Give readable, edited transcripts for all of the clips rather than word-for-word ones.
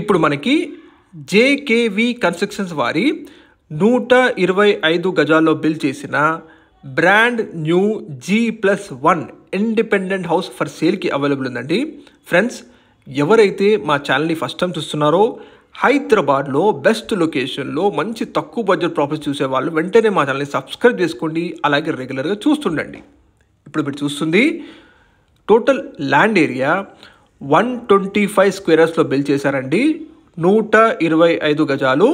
ఇప్పుడు మనకి జేకేవి కన్స్ట్రక్షన్స్ వారి 125 గజాల్లో బిల్డ్ చేసిన brand new G+1 independent house for సేల్కి అవైలబుల్ ఉందండి. ఫ్రెండ్స్, ఎవరైతే మా ఛానల్ని ఫస్ట్ టైం చూస్తున్నారో హైదరాబాద్లో బెస్ట్ లొకేషన్లో మంచి తక్కువ బడ్జెట్ ప్రాపర్టీస్ చూసే వాళ్ళు వెంటనే మా ఛానల్ని సబ్స్క్రైబ్ చేసుకోండి, అలాగే రెగ్యులర్గా చూస్తుండండి. ఇప్పుడు మీరు చూస్తుంది టోటల్ ల్యాండ్ ఏరియా 125 స్క్వేర్ యార్డ్స్లో బిల్డ్ చేశారండి. 125 గజాలు.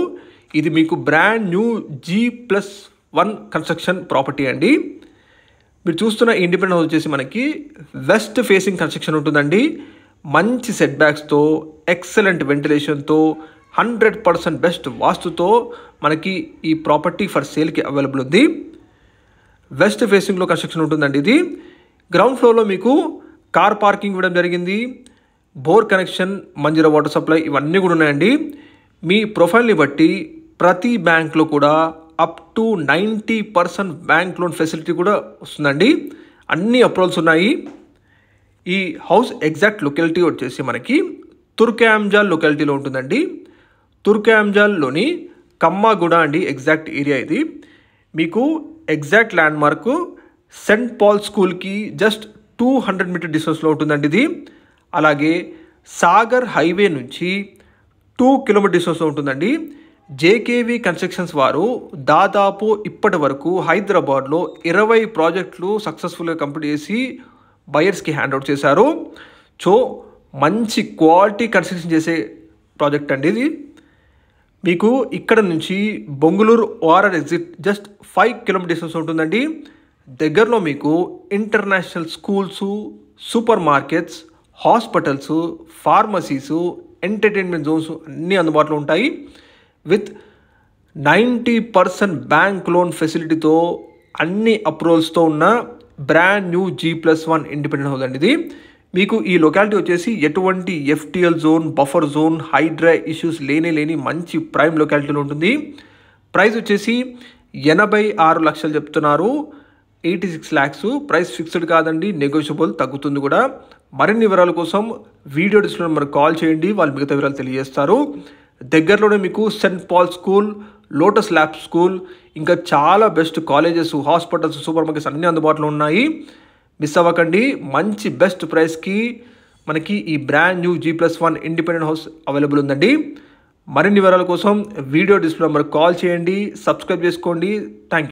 ఇది మీకు brand new G+1 construction property అండి. మీరు చూస్తున్న ఇండిపెండెంట్ హౌస్ వచ్చేసి మనకి వెస్ట్ ఫేసింగ్ కన్స్ట్రక్షన్ ఉంటుందండి. మంచి సెట్ బ్యాక్స్తో, ఎక్సలెంట్ వెంటిలేషన్తో, 100% బెస్ట్ వాస్తుతో మనకి ఈ ప్రాపర్టీ ఫర్ సేల్కి అవైలబుల్ ఉంది. వెస్ట్ ఫేసింగ్లో కన్స్ట్రక్షన్ ఉంటుందండి. ఇది గ్రౌండ్ ఫ్లోర్లో మీకు కార్ పార్కింగ్ ఇవ్వడం జరిగింది. Bore connection, Manjeera water supply ఇవన్నీ కూడా ఉన్నాయండి. మీ ప్రొఫైల్ని బట్టి ప్రతి బ్యాంక్లో కూడా up to 90% bank loan facility కూడా వస్తుందండి. అన్ని అప్రూవల్స్ ఉన్నాయి. ఈ హౌస్ ఎగ్జాక్ట్ లొకాలిటీ వచ్చేసి మనకి తుర్కయాంజల్ లొకాలిటీలో ఉంటుందండి. తుర్కయాంజల్లోని కమ్మాగూడ అండి ఎగ్జాక్ట్ ఏరియా ఇది. మీకు exact landmark Saint Paul స్కూల్కి జస్ట్ 200 మీటర్ డిస్టెన్స్లో ఉంటుందండి ఇది. అలాగే సాగర్ హైవే నుంచి 2 కిలోమీటర్ డిస్టెన్స్లో ఉంటుందండి. జేకేవి కన్స్ట్రక్షన్స్ వారు దాదాపు ఇప్పటి వరకు హైదరాబాద్లో 20 ప్రాజెక్టులు సక్సెస్ఫుల్గా కంప్లీట్ చేసి బయర్స్కి హ్యాండ్ అవుట్ చేశారు. సో మంచి క్వాలిటీ కన్స్ట్రక్షన్ చేసే ప్రాజెక్ట్ అండి ఇది. మీకు ఇక్కడ నుంచి Bongulur ORR exit just 5 kilometer distance ఉంటుందండి. దగ్గరలో మీకు international schools, supermarkets, hospitals, pharmacies, entertainment zones అన్నీ అందుబాటులో ఉంటాయి. విత్ 90% బ్యాంక్ లోన్ ఫెసిలిటీతో, అన్ని అప్రూవల్స్తో ఉన్న brand new G+1 independent house అండి ఇది. మీకు ఈ లొకాలిటీ వచ్చేసి ఎటువంటి FTL zone, buffer zone, Hydraa issues లేని మంచి ప్రైమ్ లొకాలిటీలో ఉంటుంది. ప్రైస్ వచ్చేసి 86 లక్షలు చెప్తున్నారు. 86 lakhs. ప్రైస్ ఫిక్స్డ్ కాదండి, నెగోషియబుల్, తగ్గుతుంది కూడా. మరిన్ని వివరాల కోసం వీడియో డిస్ప్లే నెంబర్కి కాల్ చేయండి, వాళ్ళు మిగతా వివరాలు తెలియజేస్తారు. దగ్గరలోనే మీకు Saint Paul school, Lotus Lab school, ఇంకా చాలా best colleges, hospitals, supermarkets అన్నీ అందుబాటులో ఉన్నాయి. మిస్ అవ్వకండి. మంచి బెస్ట్ ప్రైస్కి మనకి ఈ brand new G+1 independent house available ఉందండి. మరిన్ని వివరాల కోసం వీడియో డిస్ప్లే నెంబర్కి కాల్ చేయండి, సబ్స్క్రైబ్ చేసుకోండి. Thank you.